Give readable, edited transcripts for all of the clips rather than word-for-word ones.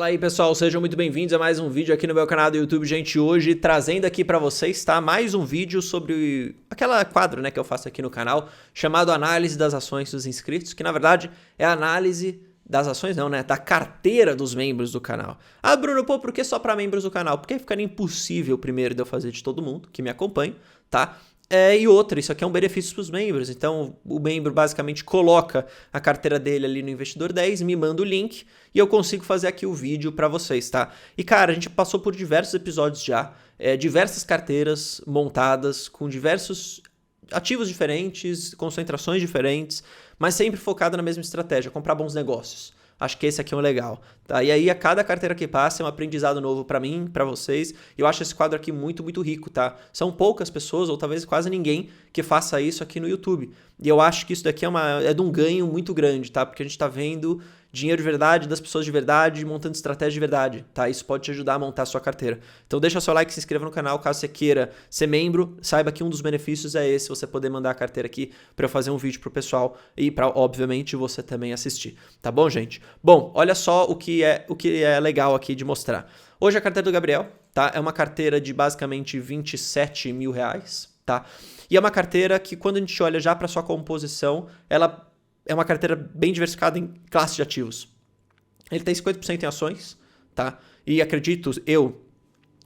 Fala aí pessoal, sejam muito bem-vindos a mais um vídeo aqui no meu canal do YouTube, gente. Hoje trazendo aqui pra vocês, tá? Mais um vídeo sobre aquela quadro, né, que eu faço aqui no canal, chamado Análise das Ações dos Inscritos, que na verdade é a análise das ações não, né, da carteira dos membros do canal. Ah, Bruno, pô, por que só pra membros do canal? Porque ficaria impossível primeiro de eu fazer de todo mundo que me acompanha, tá? E outra, isso aqui é um benefício para os membros, então o membro basicamente coloca a carteira dele ali no Investidor 10, me manda o link e eu consigo fazer aqui o vídeo para vocês, tá? E cara, a gente passou por diversos episódios já, diversas carteiras montadas com diversos ativos diferentes, concentrações diferentes, mas sempre focado na mesma estratégia, comprar bons negócios. Acho que esse aqui é um legal, tá? E aí a cada carteira que passa é um aprendizado novo pra mim, pra vocês. E eu acho esse quadro aqui muito, muito rico, tá? São poucas pessoas, ou talvez quase ninguém, que faça isso aqui no YouTube. E eu acho que isso daqui é de um ganho muito grande, tá? Porque a gente tá vendo dinheiro de verdade, das pessoas de verdade, montando estratégia de verdade, tá? Isso pode te ajudar a montar a sua carteira. Então deixa seu like, se inscreva no canal, caso você queira ser membro, saiba que um dos benefícios é esse, você poder mandar a carteira aqui para eu fazer um vídeo pro pessoal e para, obviamente, você também assistir, tá bom, gente? Bom, olha só o que é legal aqui de mostrar. Hoje a carteira do Gabriel, tá? É uma carteira de basicamente 27 mil reais, tá? E é uma carteira que quando a gente olha já para sua composição, ela é uma carteira bem diversificada em classe de ativos. Ele tem 50% em ações, tá? E acredito eu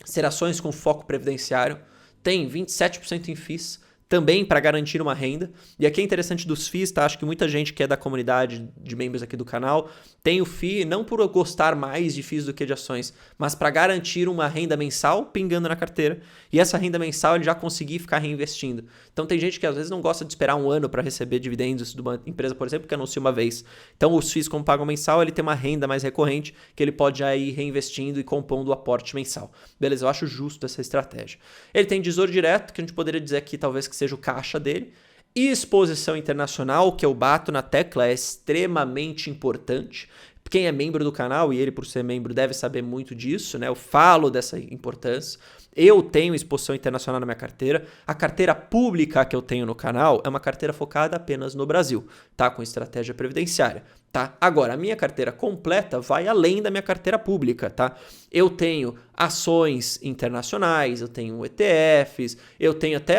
ser ações com foco previdenciário. Tem 27% em FIIs, também para garantir uma renda. E aqui é interessante dos FIIs, tá? Acho que muita gente que é da comunidade de membros aqui do canal tem o FII não por gostar mais de FIIs do que de ações, mas para garantir uma renda mensal pingando na carteira. E essa renda mensal ele já conseguir ficar reinvestindo. Então tem gente que às vezes não gosta de esperar um ano para receber dividendos de uma empresa, por exemplo, que anuncia uma vez. Então os FIIs, como pagam mensal, ele tem uma renda mais recorrente que ele pode já ir reinvestindo e compondo o aporte mensal. Beleza, eu acho justo essa estratégia. Ele tem tesouro direto, que a gente poderia dizer aqui talvez que seja o caixa dele. E exposição internacional, que eu bato na tecla, é extremamente importante. Quem é membro do canal, e ele por ser membro deve saber muito disso, né? Eu falo dessa importância. Eu tenho exposição internacional na minha carteira. A carteira pública que eu tenho no canal é uma carteira focada apenas no Brasil, tá? Com estratégia previdenciária, tá? Agora, a minha carteira completa vai além da minha carteira pública, tá? Eu tenho ações internacionais, eu tenho ETFs, eu tenho até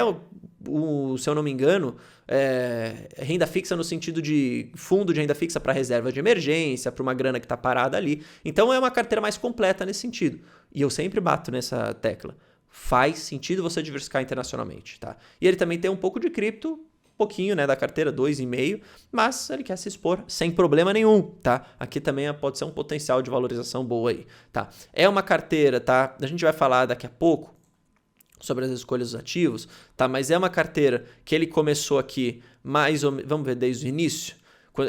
se eu não me engano, renda fixa no sentido de fundo de renda fixa para reserva de emergência, para uma grana que está parada ali. Então é uma carteira mais completa nesse sentido. E eu sempre bato nessa tecla. Faz sentido você diversificar internacionalmente, tá? E ele também tem um pouco de cripto, um pouquinho, né, da carteira, 2,5, mas ele quer se expor sem problema nenhum, tá? Aqui também pode ser um potencial de valorização boa aí, tá? É uma carteira, tá? A gente vai falar daqui a pouco sobre as escolhas dos ativos, tá? Mas é uma carteira que ele começou aqui mais ou menos, vamos ver desde o início,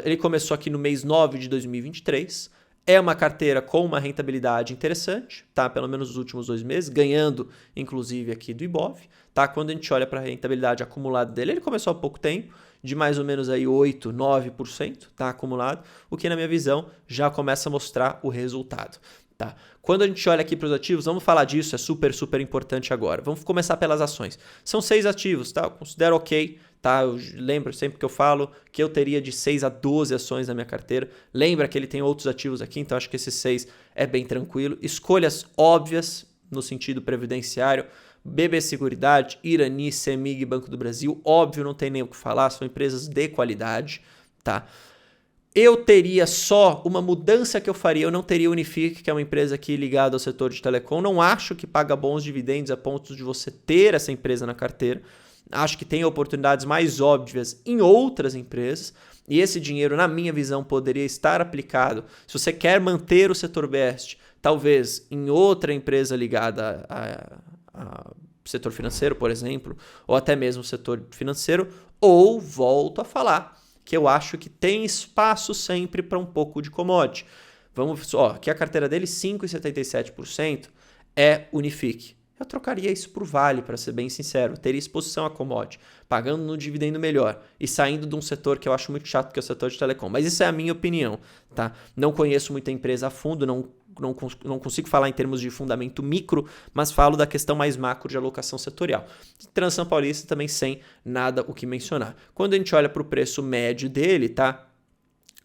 ele começou aqui no mês 9 de 2023, é uma carteira com uma rentabilidade interessante, tá? Pelo menos nos últimos 2 meses, ganhando inclusive aqui do Ibov, tá? Quando a gente olha para a rentabilidade acumulada dele, ele começou há pouco tempo, de mais ou menos aí 8, 9%, tá? Acumulado, o que na minha visão já começa a mostrar o resultado. Tá. Quando a gente olha aqui para os ativos, vamos falar disso, é super, super importante agora. Vamos começar pelas ações. São 6 ativos, tá? Eu considero ok, tá? Eu lembro sempre que eu falo que eu teria de 6 a 12 ações na minha carteira. Lembra que ele tem outros ativos aqui, então acho que esses 6 é bem tranquilo. Escolhas óbvias no sentido previdenciário. BB Seguridade, Irani, CEMIG, Banco do Brasil. Óbvio, não tem nem o que falar, são empresas de qualidade, tá? Eu teria só uma mudança que eu faria, eu não teria Unifique, que é uma empresa aqui ligada ao setor de telecom, não acho que paga bons dividendos a ponto de você ter essa empresa na carteira, acho que tem oportunidades mais óbvias em outras empresas, e esse dinheiro, na minha visão, poderia estar aplicado, se você quer manter o setor best, talvez em outra empresa ligada a setor financeiro, por exemplo, ou até mesmo o setor financeiro, ou, volto a falar, que eu acho que tem espaço sempre para um pouco de commodity. Vamos, aqui a carteira dele, 5,77% é Unifique. Eu trocaria isso por Vale, para ser bem sincero. Eu teria exposição a commodity, pagando no dividendo melhor e saindo de um setor que eu acho muito chato, que é o setor de telecom. Mas isso é a minha opinião, tá? Não conheço muita empresa a fundo, não consigo falar em termos de fundamento micro, mas falo da questão mais macro de alocação setorial. Transação Paulista também sem nada o que mencionar. Quando a gente olha para o preço médio dele, tá?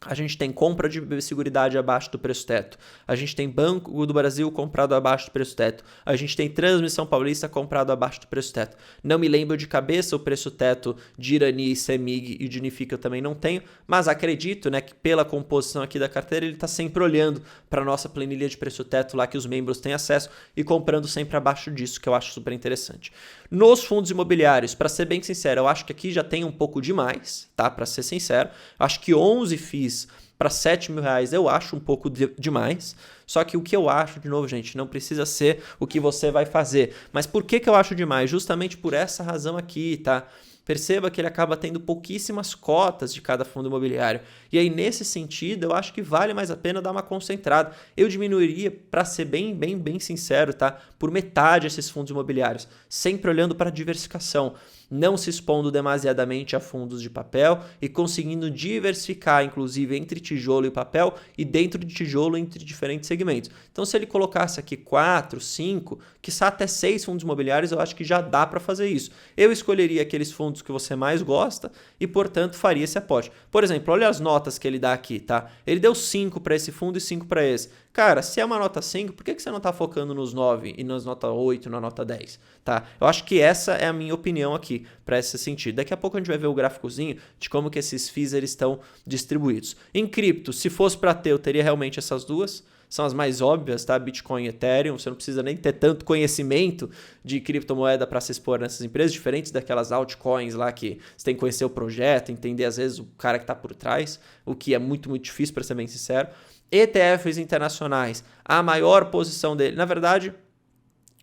A gente tem compra de BB Seguridade abaixo do preço teto. A gente tem Banco do Brasil comprado abaixo do preço teto. A gente tem Transmissão Paulista comprado abaixo do preço teto. Não me lembro de cabeça o preço teto de Irani, Semig e de Unifique eu também não tenho, mas acredito, né, que pela composição aqui da carteira ele está sempre olhando para a nossa planilha de preço teto lá que os membros têm acesso e comprando sempre abaixo disso, que eu acho super interessante. Nos fundos imobiliários, para ser bem sincero, eu acho que aqui já tem um pouco demais, tá? Para ser sincero, acho que 11 FIIs para R$7.000 eu acho um pouco demais. Só que o que eu acho, de novo, gente, não precisa ser o que você vai fazer. Mas por que eu acho demais? Justamente por essa razão aqui, tá? Perceba que ele acaba tendo pouquíssimas cotas de cada fundo imobiliário. E aí, nesse sentido, eu acho que vale mais a pena dar uma concentrada. Eu diminuiria, para ser bem sincero, tá? Por metade esses fundos imobiliários, sempre olhando para a diversificação. Não se expondo demasiadamente a fundos de papel e conseguindo diversificar, inclusive, entre tijolo e papel e dentro de tijolo entre diferentes segmentos. Então, se ele colocasse aqui 4, 5, quiçá até 6 fundos imobiliários, eu acho que já dá para fazer isso. Eu escolheria aqueles fundos que você mais gosta e, portanto, faria esse aporte. Por exemplo, olha as notas que ele dá aqui, tá? Ele deu 5 para esse fundo e 5 para esse. Cara, se é uma nota 5, por que você não está focando nos 9 e nas nota 8, na nota 10? Tá? Eu acho que essa é a minha opinião aqui, para esse sentido. Daqui a pouco a gente vai ver o gráficozinho de como que esses FIIs eles estão distribuídos. Em cripto, se fosse para ter, eu teria realmente essas duas. São as mais óbvias, tá? Bitcoin e Ethereum. Você não precisa nem ter tanto conhecimento de criptomoeda para se expor nessas empresas, diferentes daquelas altcoins lá que você tem que conhecer o projeto, entender às vezes o cara que está por trás, o que é muito difícil, para ser bem sincero. ETFs internacionais, a maior posição dele, na verdade,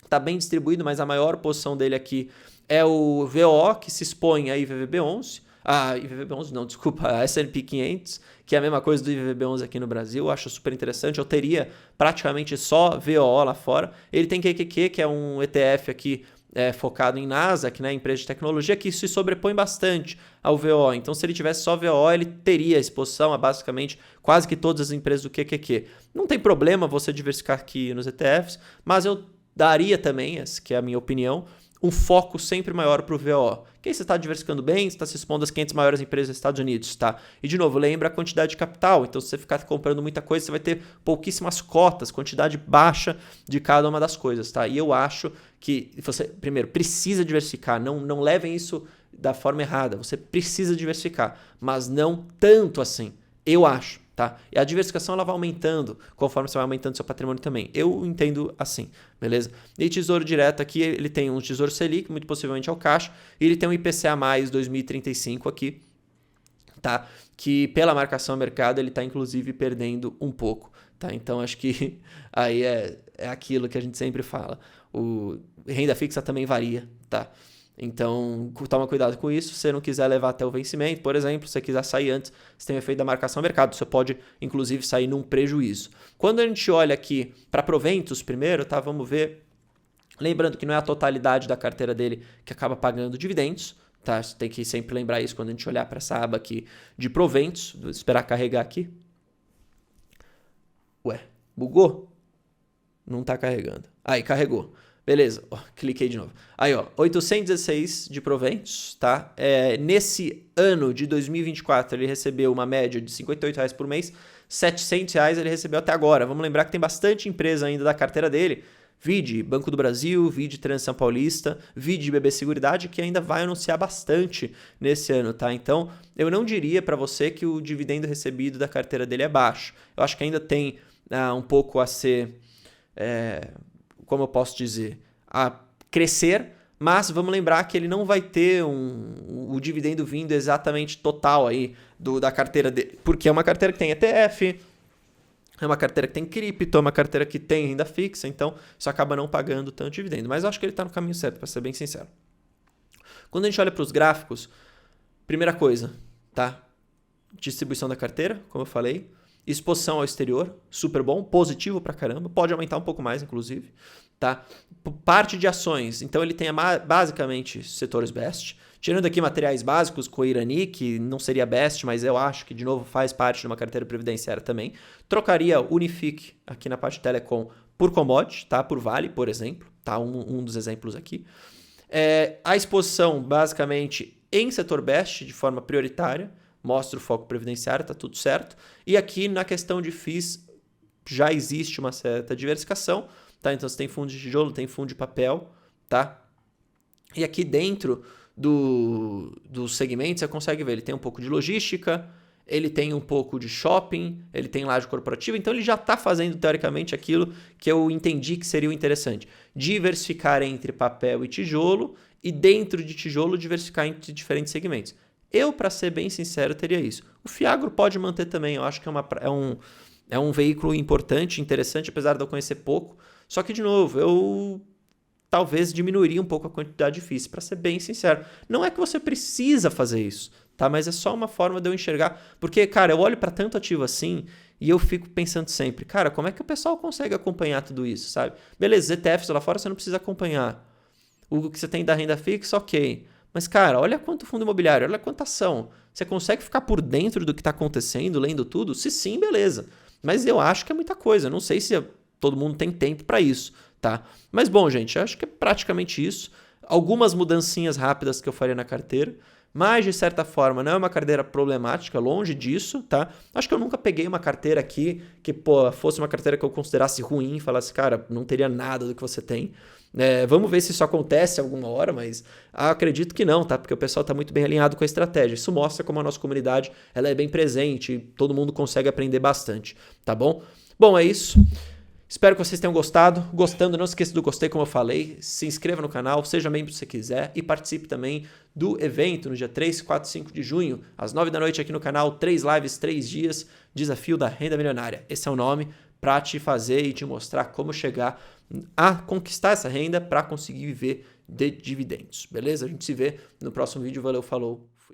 está bem distribuído, mas a maior posição dele aqui é o VO, que se expõe a IVVB11. IVVB11 não, desculpa, a S&P 500, que é a mesma coisa do IVVB11 aqui no Brasil, eu acho super interessante. Eu teria praticamente só VO lá fora. Ele tem QQQ, que é um ETF aqui focado em Nasdaq, né, empresa de tecnologia, que se sobrepõe bastante ao VO. Então, se ele tivesse só VO, ele teria exposição a basicamente quase que todas as empresas do QQQ. Não tem problema você diversificar aqui nos ETFs, mas eu daria também, essa que é a minha opinião, um foco sempre maior para o VO. Que aí você está diversificando bem, você está se expondo às 500 maiores empresas dos Estados Unidos, tá? E de novo, lembra a quantidade de capital. Então, se você ficar comprando muita coisa, você vai ter pouquíssimas cotas, quantidade baixa de cada uma das coisas, tá? E eu acho que você, primeiro, precisa diversificar. Não levem isso da forma errada. Você precisa diversificar, mas não tanto assim. Eu acho. Tá? E a diversificação ela vai aumentando conforme você vai aumentando seu patrimônio também. Eu entendo assim, beleza? E tesouro direto aqui, ele tem um tesouro Selic, muito possivelmente ao caixa, e ele tem um IPCA mais 2035 aqui, tá? Que pela marcação ao mercado ele está inclusive perdendo um pouco, tá? Então acho que aí é aquilo que a gente sempre fala. O renda fixa também varia, tá? Então, toma cuidado com isso. Se você não quiser levar até o vencimento, por exemplo, se você quiser sair antes, você tem o efeito da marcação ao mercado. Você pode, inclusive, sair num prejuízo. Quando a gente olha aqui para proventos primeiro, tá? Vamos ver. Lembrando que não é a totalidade da carteira dele que acaba pagando dividendos, tá? Você tem que sempre lembrar isso quando a gente olhar para essa aba aqui de proventos. Vou esperar carregar aqui. Ué, bugou? Não está carregando. Aí, carregou. Beleza, cliquei de novo. Aí, 816 de proventos, tá? Nesse ano de 2024, ele recebeu uma média de R$58 por mês, R$700 ele recebeu até agora. Vamos lembrar que tem bastante empresa ainda da carteira dele. Vide Banco do Brasil, vide Transmissão Paulista, vide BB Seguridade, que ainda vai anunciar bastante nesse ano, tá? Então, eu não diria para você que o dividendo recebido da carteira dele é baixo. Eu acho que ainda tem um pouco a ser... como eu posso dizer, a crescer, mas vamos lembrar que ele não vai ter o dividendo vindo exatamente total aí da carteira dele, porque é uma carteira que tem ETF, é uma carteira que tem cripto, é uma carteira que tem renda fixa, então isso acaba não pagando tanto dividendo, mas eu acho que ele está no caminho certo, para ser bem sincero. Quando a gente olha para os gráficos, primeira coisa, tá? Distribuição da carteira, como eu falei, exposição ao exterior, super bom, positivo pra caramba, pode aumentar um pouco mais, inclusive, tá? Parte de ações, então ele tem basicamente setores best, tirando aqui materiais básicos com o Irani, que não seria best, mas eu acho que, de novo, faz parte de uma carteira previdenciária também. Trocaria Unifique, aqui na parte de telecom, por commodity, tá? Por Vale, por exemplo, tá? Um dos exemplos aqui. A exposição, basicamente, em setor best, de forma prioritária, mostra o foco previdenciário, tá tudo certo. E aqui na questão de FIIs já existe uma certa diversificação, tá? Então você tem fundo de tijolo, tem fundo de papel, tá? E aqui dentro do segmento você consegue ver, ele tem um pouco de logística, ele tem um pouco de shopping, ele tem laje corporativa, então ele já está fazendo teoricamente aquilo que eu entendi que seria o interessante. Diversificar entre papel e tijolo e dentro de tijolo diversificar entre diferentes segmentos. Eu, para ser bem sincero, teria isso. O Fiagro pode manter também, eu acho que é um veículo importante, interessante, apesar de eu conhecer pouco. Só que, de novo, eu talvez diminuiria um pouco a quantidade de FIIs, para ser bem sincero. Não é que você precisa fazer isso, tá? Mas é só uma forma de eu enxergar. Porque, cara, eu olho para tanto ativo assim e eu fico pensando sempre, cara, como é que o pessoal consegue acompanhar tudo isso, sabe? Beleza, ETFs lá fora você não precisa acompanhar. O que você tem da renda fixa, ok. Mas, cara, olha quanto fundo imobiliário, olha quanta ação. Você consegue ficar por dentro do que está acontecendo, lendo tudo? Se sim, beleza. Mas eu acho que é muita coisa. Eu não sei se todo mundo tem tempo para isso, tá? Mas, bom, gente, eu acho que é praticamente isso. Algumas mudancinhas rápidas que eu faria na carteira. Mas, de certa forma, não é uma carteira problemática, longe disso, tá? Acho que eu nunca peguei uma carteira aqui que, pô, fosse uma carteira que eu considerasse ruim e falasse, cara, não teria nada do que você tem. Vamos ver se isso acontece alguma hora, mas acredito que não, tá? Porque o pessoal está muito bem alinhado com a estratégia. Isso mostra como a nossa comunidade ela é bem presente e todo mundo consegue aprender bastante, tá bom? Bom, é isso. Espero que vocês tenham gostado. Gostando, não esqueça do gostei, como eu falei. Se inscreva no canal, seja membro se você quiser e participe também do evento no dia 3, 4 e 5 de junho, às 9 da noite aqui no canal. 3 lives, 3 dias, Desafio da Renda Milionária. Esse é o nome para te fazer e te mostrar como chegar a conquistar essa renda para conseguir viver de dividendos. Beleza? A gente se vê no próximo vídeo. Valeu, falou. Fui.